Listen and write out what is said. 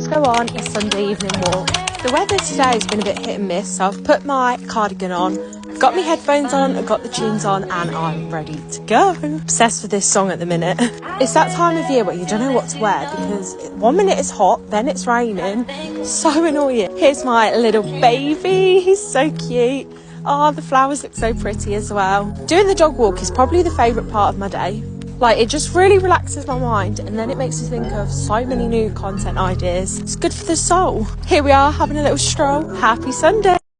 to go on a Sunday evening walk. The weather today has been a bit hit and miss, so I've put my cardigan on, got my headphones on, I've got the tunes on, and I'm ready to go. Obsessed with this song at the minute. It's that time of year where you don't know what to wear because 1 minute it's hot, then it's raining. So annoying. Here's my little baby. He's so cute. Oh, the flowers look so pretty as well. Doing the dog walk is probably the favourite part of my day. Like, it just really relaxes my mind, and then it makes me think of so many new content ideas. It's good for the soul. Here we are having a little stroll. Happy Sunday.